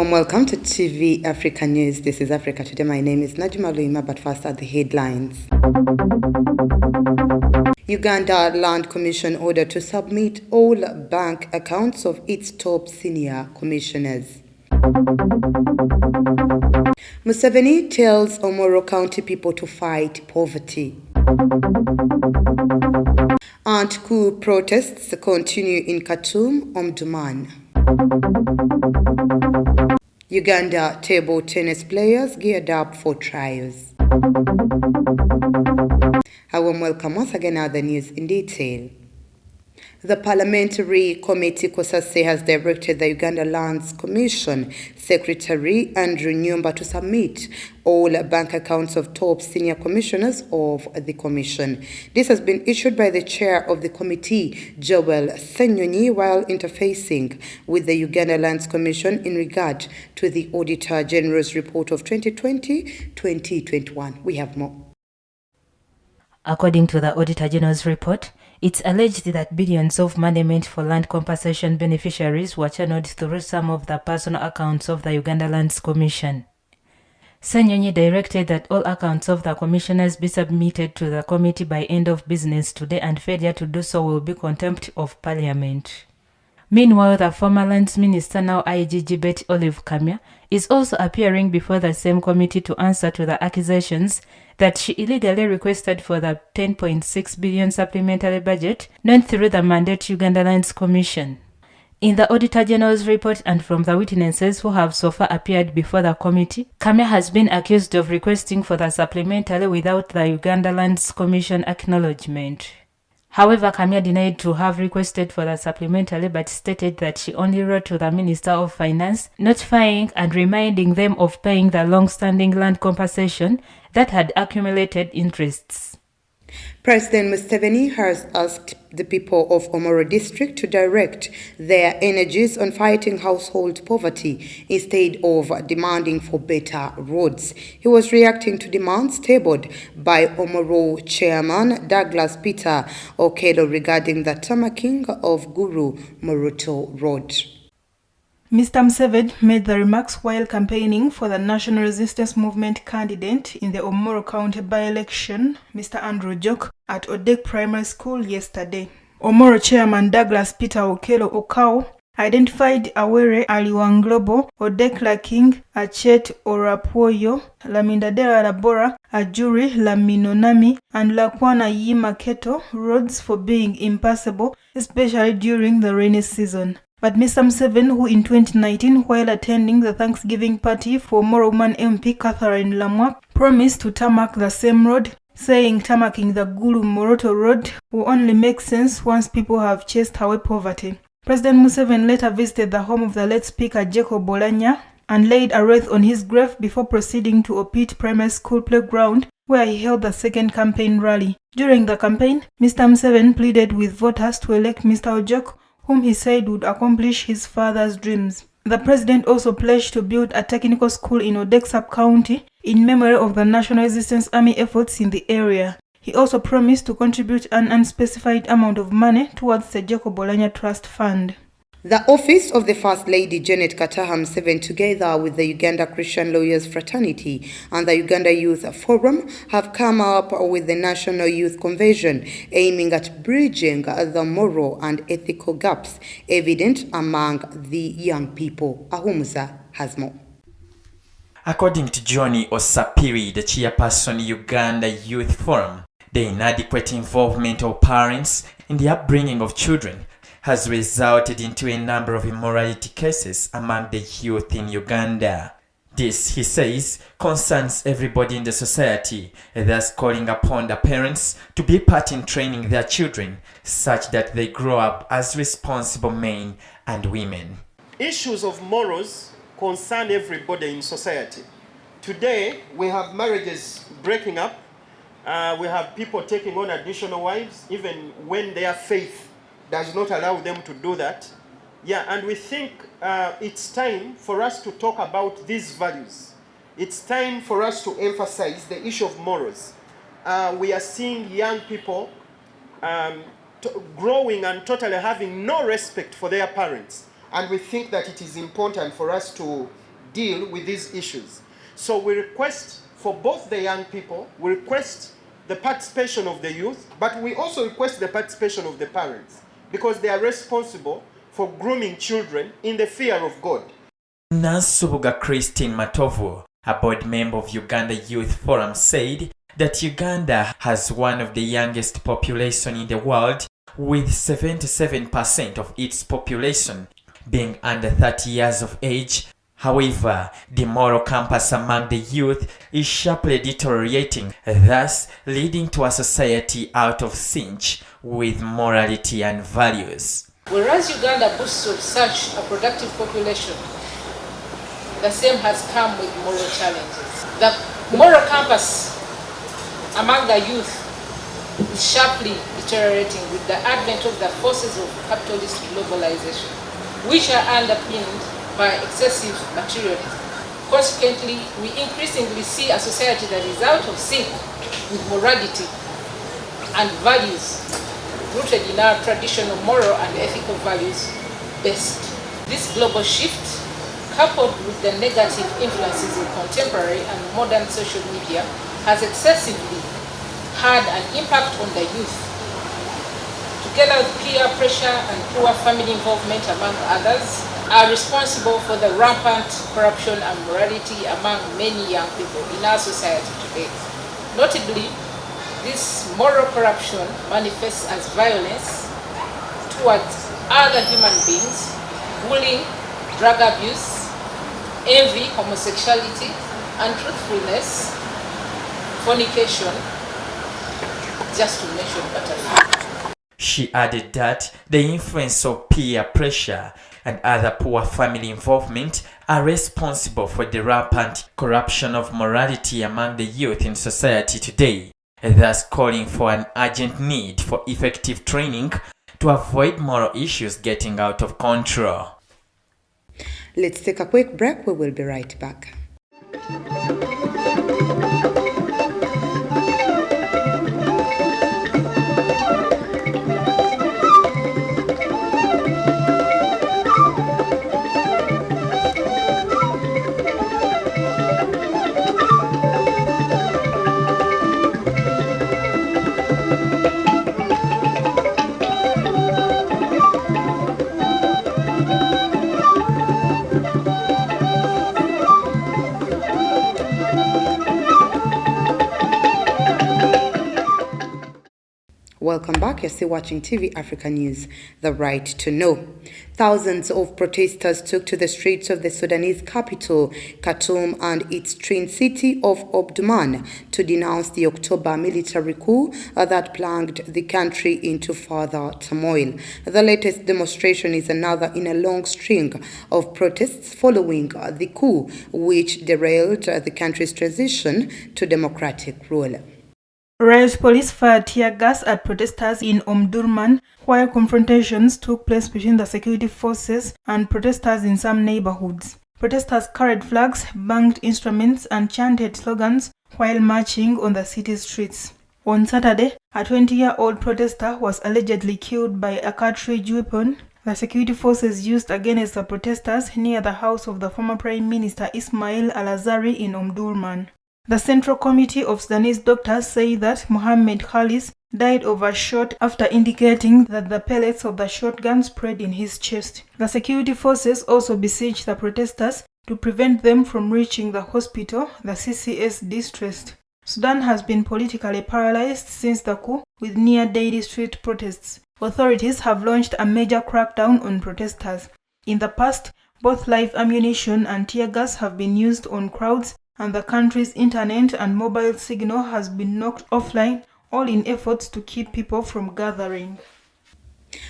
warm welcome to TV Africa News. This is Africa Today. My name is Najima Luima, but first are the headlines. Uganda Land Commission ordered to submit all bank accounts of its top senior commissioners. Museveni tells Omoro County people to fight poverty. Anti-coup protests continue in Khartoum, Omdurman. Uganda table tennis players geared up for trials. A warm welcome once again. Now the news in detail. The Parliamentary Committee COSASE has directed the Uganda Lands Commission Secretary Andrew Nyumba to submit all bank accounts of top senior commissioners of the Commission. This has been issued by the chair of the committee, Joel Senyonyi, while interfacing with the Uganda Lands Commission in regard to the Auditor General's report of 2020-2021. We have more. According to the Auditor General's report, it's alleged that billions of money meant for land compensation beneficiaries were channeled through some of the personal accounts of the Uganda Lands Commission. Senyonyi directed that all accounts of the commissioners be submitted to the committee by end of business today, and failure to do so will be contempt of Parliament. Meanwhile, the former Lands Minister, now IG Betty Olive Kamya, is also appearing before the same committee to answer to the accusations that she illegally requested for the 10.6 billion supplementary budget known through the mandate Uganda Lands Commission. In the Auditor General's report and from the witnesses who have so far appeared before the committee, Kamya has been accused of requesting for the supplementary without the Uganda Lands Commission acknowledgement. However, Kamya denied to have requested for the supplementary, but stated that she only wrote to the Minister of Finance, notifying and reminding them of paying the long-standing land compensation that had accumulated interests. President Museveni has asked the people of Omoro District to direct their energies on fighting household poverty instead of demanding for better roads. He was reacting to demands tabled by Omoro Chairman Douglas Peter Okello regarding the tarmacking of Guru Moruto Road. Mr. Museveni made the remarks while campaigning for the National Resistance Movement candidate in the Omoro County by-election, Mr. Andrew Jok, at Odek Primary School yesterday. Omoro Chairman Douglas Peter Okello Okao identified Awere Aliwanglobo, Odekla King, Achet Orapuoyo, Lamindadera Labora, Ajuri Laminonami, and Lakwana Yimaketo roads for being impassable, especially during the rainy season. But Mr. Museveni, who in 2019, while attending the Thanksgiving party for Omoro Woman MP Catherine Lamwa, promised to tarmac the same road, saying tarmacking the Gulu Moroto Road will only make sense once people have chased away poverty. President Museveni later visited the home of the late Speaker Jacob Bolanya and laid a wreath on his grave before proceeding to Opit Primary School playground, where he held the second campaign rally. During the campaign, Mr. Museveni pleaded with voters to elect Mr. Ojok, whom he said would accomplish his father's dreams. The president also pledged to build a technical school in Odek sub-county in memory of the National Resistance Army efforts in the area. He also promised to contribute an unspecified amount of money towards the Jacob Bolanya Trust Fund. The Office of the First Lady Janet Kataha Museveni, together with the Uganda Christian Lawyers Fraternity and the Uganda Youth Forum, have come up with the National Youth Convention aiming at bridging the moral and ethical gaps evident among the young people. Ahumuza has more. According to Johnny Osapiri, the chairperson Uganda Youth Forum, the inadequate involvement of parents in the upbringing of children has resulted into a number of immorality cases among the youth in Uganda. This, he says, concerns everybody in the society, thus calling upon the parents to be part in training their children such that they grow up as responsible men and women. Issues of morals concern everybody in society. Today, we have marriages breaking up. We have people taking on additional wives, even when their faith does not allow them to do that. Yeah, and we think it's time for us to talk about these values. It's time for us to emphasize the issue of morals. We are seeing young people growing and totally having no respect for their parents. And we think that it is important for us to deal with these issues. So we request for both the young people, we request the participation of the youth, but we also request the participation of the parents, because they are responsible for grooming children in the fear of God. Nansubuga Christine Matovu, a board member of Uganda Youth Forum, said that Uganda has one of the youngest population in the world, with 77% of its population being under 30 years of age. However, the moral compass among the youth is sharply deteriorating, thus leading to a society out of sync with morality and values. Whereas Uganda boasts of such a productive population, the same has come with moral challenges. The moral compass among the youth is sharply deteriorating with the advent of the forces of capitalist globalization, which are underpinned by excessive materialism. Consequently, we increasingly see a society that is out of sync with morality and values rooted in our traditional moral and ethical values based. This global shift, coupled with the negative influences of contemporary and modern social media, has excessively had an impact on the youth. Together with peer pressure and poor family involvement, among others, are responsible for the rampant corruption and morality among many young people in our society today. Notably, this moral corruption manifests as violence towards other human beings, bullying, drug abuse, envy, homosexuality, untruthfulness, fornication, just to mention but a few. She added that the influence of peer pressure and other poor family involvement are responsible for the rampant corruption of morality among the youth in society today, thus calling for an urgent need for effective training to avoid moral issues getting out of control. Let's take a quick break. We will be right back. Welcome back. You're still watching TV Africa News, The Right to Know. Thousands of protesters took to the streets of the Sudanese capital, Khartoum, and its twin city of Omdurman to denounce the October military coup that plunged the country into further turmoil. The latest demonstration is another in a long string of protests following the coup, which derailed the country's transition to democratic rule. Riot police fired tear gas at protesters in Omdurman, while confrontations took place between the security forces and protesters in some neighborhoods. Protesters carried flags, banged instruments, and chanted slogans while marching on the city's streets. On Saturday, a 20-year-old protester was allegedly killed by a cartridge weapon the security forces used against the protesters near the house of the former Prime Minister Ismail Al-Azari in Omdurman. The Central Committee of Sudanese doctors say that Mohammed Khalis died of a shot after indicating that the pellets of the shotgun sprayed in his chest. The security forces also besieged the protesters to prevent them from reaching the hospital, the CCS distressed. Sudan has been politically paralyzed since the coup, with near-daily street protests. Authorities have launched a major crackdown on protesters. In the past, both live ammunition and tear gas have been used on crowds, and the country's internet and mobile signal has been knocked offline, all in efforts to keep people from gathering.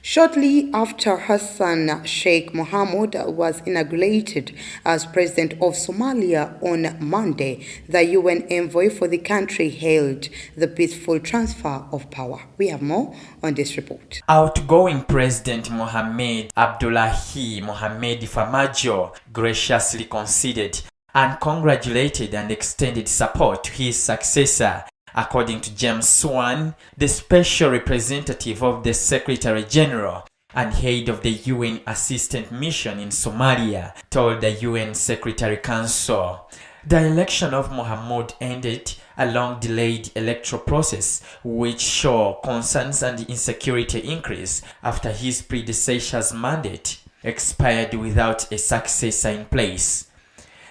Shortly after Hassan Sheikh Mohamud was inaugurated as president of Somalia on Monday, the UN envoy for the country hailed the peaceful transfer of power. We have more on this report. Outgoing President Mohamed Abdullahi Mohamed Farmajo graciously conceded and congratulated and extended support to his successor, according to James Swan, the special representative of the Secretary General and head of the UN Assistant Mission in Somalia, told the UN Secretary Council. The election of Mohamud ended a long-delayed electoral process which saw concerns and insecurity increase after his predecessor's mandate expired without a successor in place.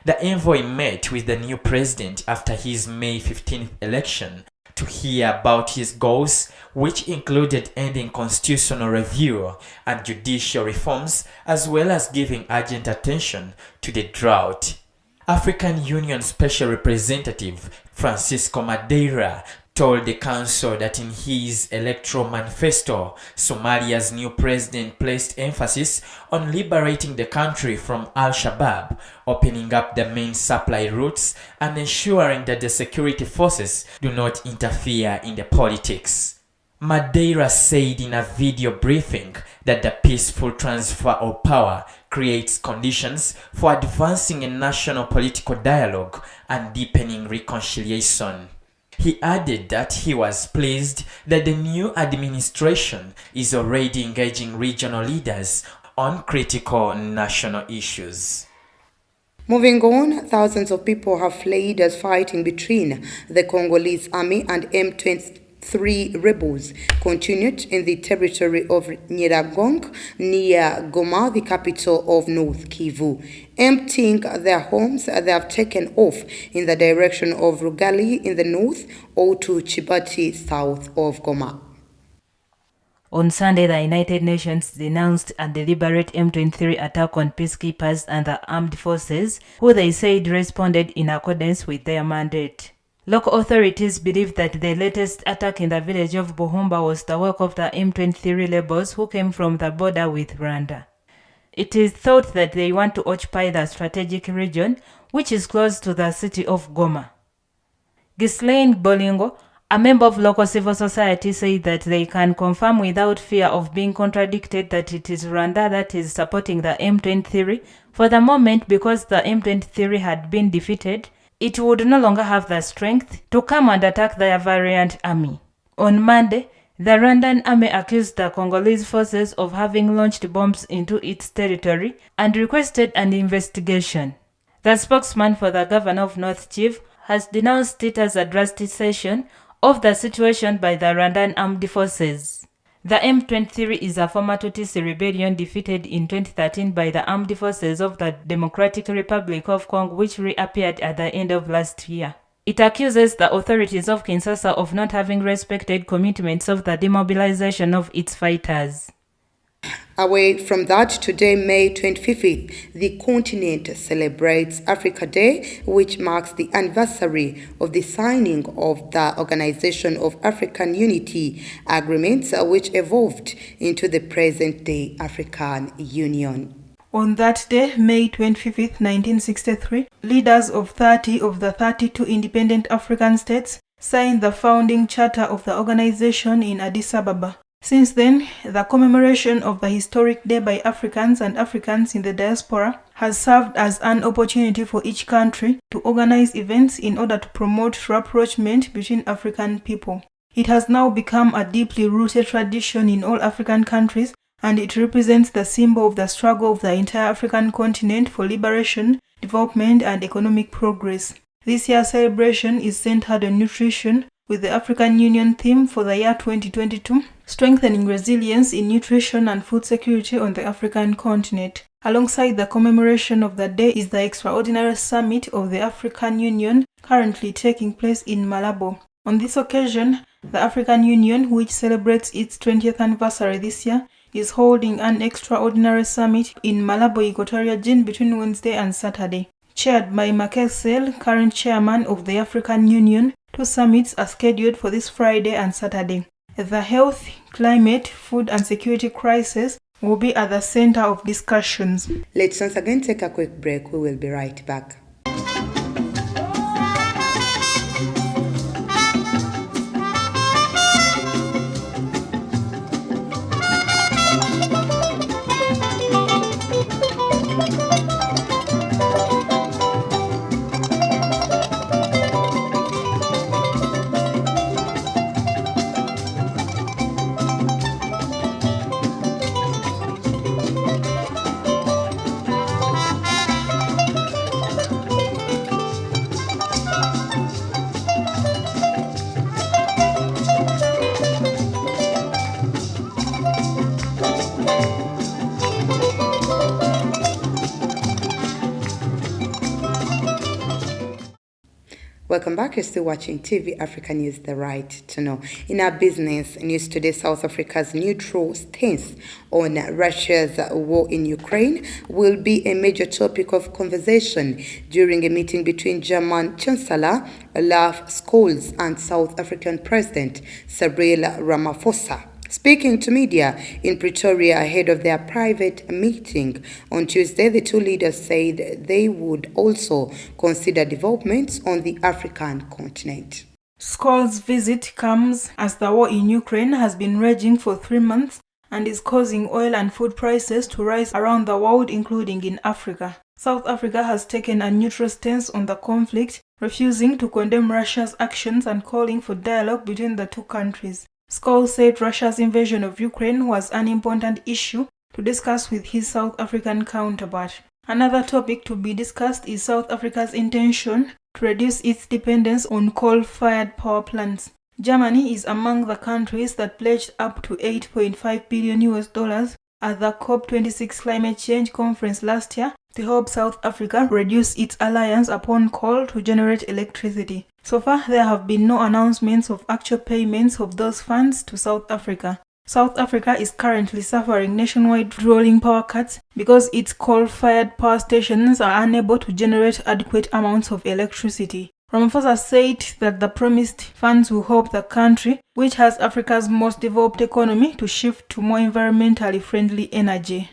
The envoy met with the new president after his May 15th election to hear about his goals, which included ending constitutional review and judicial reforms, as well as giving urgent attention to the drought. African Union Special Representative Francisco Madeira told the council that in his electoral manifesto, Somalia's new president placed emphasis on liberating the country from Al-Shabaab, opening up the main supply routes, and ensuring that the security forces do not interfere in the politics. Madeira said in a video briefing that the peaceful transfer of power creates conditions for advancing a national political dialogue and deepening reconciliation. He added that he was pleased that the new administration is already engaging regional leaders on critical national issues. Moving on, thousands of people have fled as fighting between the Congolese army and M23 rebels continued in the territory of Nyiragongo near Goma, the capital of North Kivu. Emptying their homes, they have taken off in the direction of Rugali in the north or to Chibati south of Goma. On Sunday, the United Nations denounced a deliberate M23 attack on peacekeepers and the armed forces, who they said responded in accordance with their mandate. Local authorities believe that the latest attack in the village of Buhumba was the work of the M23 rebels who came from the border with Rwanda. It is thought that they want to occupy the strategic region, which is close to the city of Goma. Ghislaine Bolingo, a member of local civil society, said that they can confirm without fear of being contradicted that it is Rwanda that is supporting the M23 for the moment, because the M23 had been defeated. It would no longer have the strength to come and attack their variant army. On Monday, the Rwandan army accused the Congolese forces of having launched bombs into its territory and requested an investigation. The spokesman for the governor of North Kivu has denounced it as a drasticization of the situation by the Rwandan armed forces. The M23 is a former Tutsi rebellion defeated in 2013 by the armed forces of the Democratic Republic of Congo, which reappeared at the end of last year. It accuses the authorities of Kinshasa of not having respected commitments of the demobilization of its fighters. Away from that, today, May 25th, the continent celebrates Africa Day, which marks the anniversary of the signing of the Organization of African Unity agreements, which evolved into the present-day African Union. On that day, May 25th, 1963, leaders of 30 of the 32 independent African states signed the founding charter of the organization in Addis Ababa. Since then, the commemoration of the historic day by Africans and Africans in the diaspora has served as an opportunity for each country to organize events in order to promote rapprochement between African people. It has now become a deeply rooted tradition in all African countries, and it represents the symbol of the struggle of the entire African continent for liberation, development, and economic progress. This year's celebration is centered on nutrition, with the African Union theme for the year 2022, strengthening resilience in nutrition and food security on the African continent. Alongside the commemoration of the day is the extraordinary summit of the African Union currently taking place in Malabo. On this occasion, the African Union, which celebrates its 20th anniversary this year, is holding an extraordinary summit in Malabo, Equatorial Guinea between Wednesday and Saturday. Chaired by Macky Sall, current chairman of the African Union, 2 summits are scheduled for this Friday and Saturday. The health, climate, food and security crisis will be at the center of discussions. Let's once again take a quick break. We will be right back. Welcome back. You're still watching TV Africa News, the right to know. In our business news today, South Africa's neutral stance on Russia's war in Ukraine will be a major topic of conversation during a meeting between German Chancellor Olaf Scholz and South African President Cyril Ramaphosa. Speaking to media in Pretoria ahead of their private meeting on Tuesday, the two leaders said they would also consider developments on the African continent. Scholz's visit comes as the war in Ukraine has been raging for 3 months and is causing oil and food prices to rise around the world, including in Africa. South Africa has taken a neutral stance on the conflict, refusing to condemn Russia's actions and calling for dialogue between the two countries. Scholz said Russia's invasion of Ukraine was an important issue to discuss with his South African counterpart. Another topic to be discussed is South Africa's intention to reduce its dependence on coal-fired power plants. Germany is among the countries that pledged up to $8.5 billion at the COP26 climate change conference last year to help South Africa reduce its reliance upon coal to generate electricity. So far, there have been no announcements of actual payments of those funds to South Africa. South Africa is currently suffering nationwide rolling power cuts because its coal-fired power stations are unable to generate adequate amounts of electricity. Ramaphosa said that the promised funds will help the country, which has Africa's most developed economy, to shift to more environmentally friendly energy.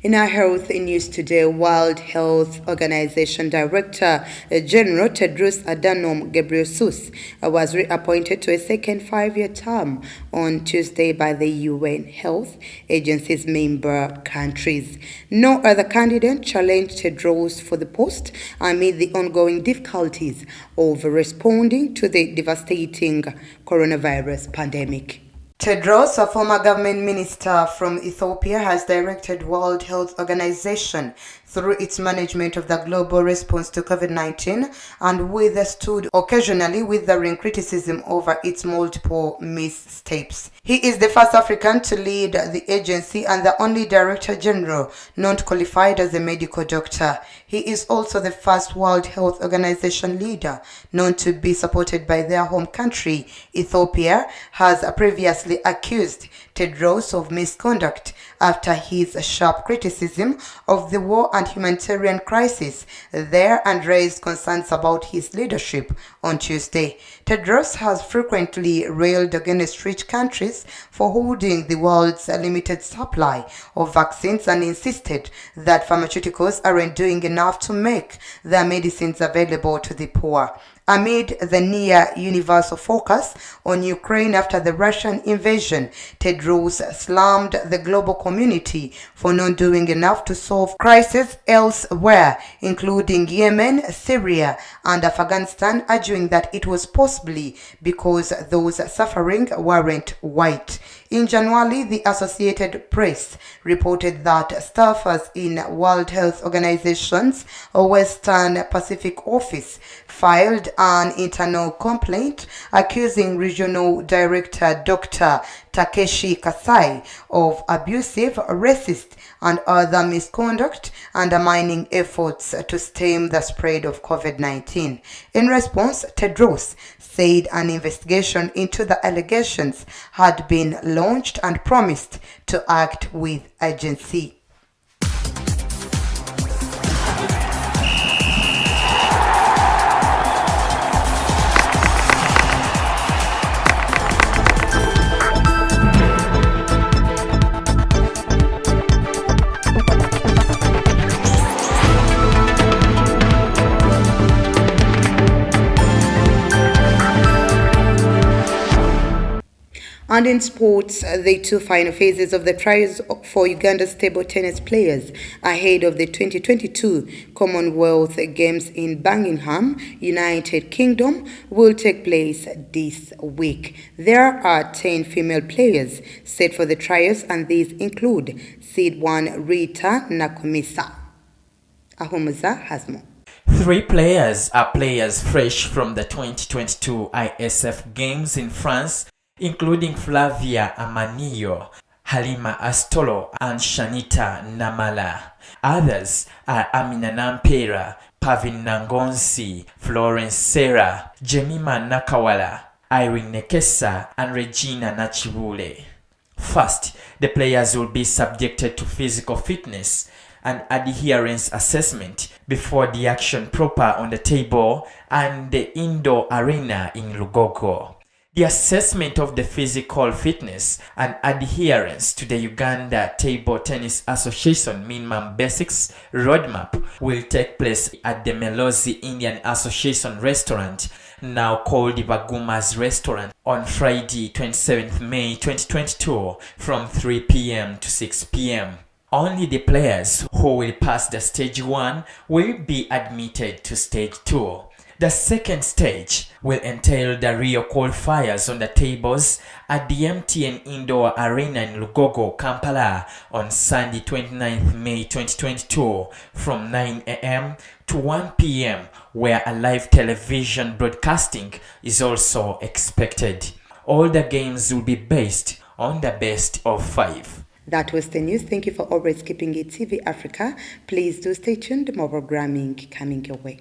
In our health news today, World Health Organization Director General Tedros Adhanom Ghebreyesus was reappointed to a second 5-year term on Tuesday by the UN Health Agency's member countries. No other candidate challenged Tedros for the post amid the ongoing difficulties of responding to the devastating coronavirus pandemic. Tedros, a former government minister from Ethiopia, has directed World Health Organization through its management of the global response to COVID-19 and withstood occasionally withering criticism over its multiple missteps. He is the first African to lead the agency and the only Director General not qualified as a medical doctor. He is also the first World Health Organization leader known to be supported by their home country. Ethiopia has previously accused Tedros of misconduct after his sharp criticism of the war and humanitarian crisis there and raised concerns about his leadership on Tuesday. Tedros has frequently railed against rich countries for holding the world's limited supply of vaccines and insisted that pharmaceuticals aren't doing enough to make their medicines available to the poor. Amid the near-universal focus on Ukraine after the Russian invasion, Tedros slammed the global community for not doing enough to solve crises elsewhere, including Yemen, Syria, and Afghanistan, arguing that it was possibly because those suffering weren't white. In January, the Associated Press reported that staffers in World Health Organization's Western Pacific office filed an internal complaint accusing Regional Director Dr. Takeshi Kasai of abusive, racist, and other misconduct, undermining efforts to stem the spread of COVID-19. In response, Tedros said an investigation into the allegations had been launched and promised to act with urgency. And in sports, the two final phases of the trials for Uganda's table tennis players ahead of the 2022 Commonwealth Games in Birmingham, United Kingdom, will take place this week. There are 10 female players set for the trials, and these include seed 1 Rita Nakumisa. Ahumuza has more. 3 players are players fresh from the 2022 ISF Games in France, including Flavia Amanillo, Halima Astolo, and Shanita Namala. Others are Amina Nampera, Pavin Nangonsi, Florence Serra, Jemima Nakawala, Irene Nekesa, and Regina Nachibule. First, the players will be subjected to physical fitness and adherence assessment before the action proper on the table and the indoor arena in Lugogo. The assessment of the physical fitness and adherence to the Uganda Table Tennis Association Minimum Basics Roadmap will take place at the Melozi Indian Association Restaurant, now called Baguma's Restaurant, on Friday 27th May 2022 from 3 p.m. to 6 p.m. Only the players who will pass the stage 1 will be admitted to stage 2. The second stage will entail the Rio qualifiers on the tables at the MTN Indoor Arena in Lugogo, Kampala on Sunday 29th May 2022 from 9 a.m. to 1 p.m. where a live television broadcasting is also expected. All the games will be based on the best of 5. That was the news. Thank you for always keeping it TV Africa. Please do stay tuned. More programming coming your way.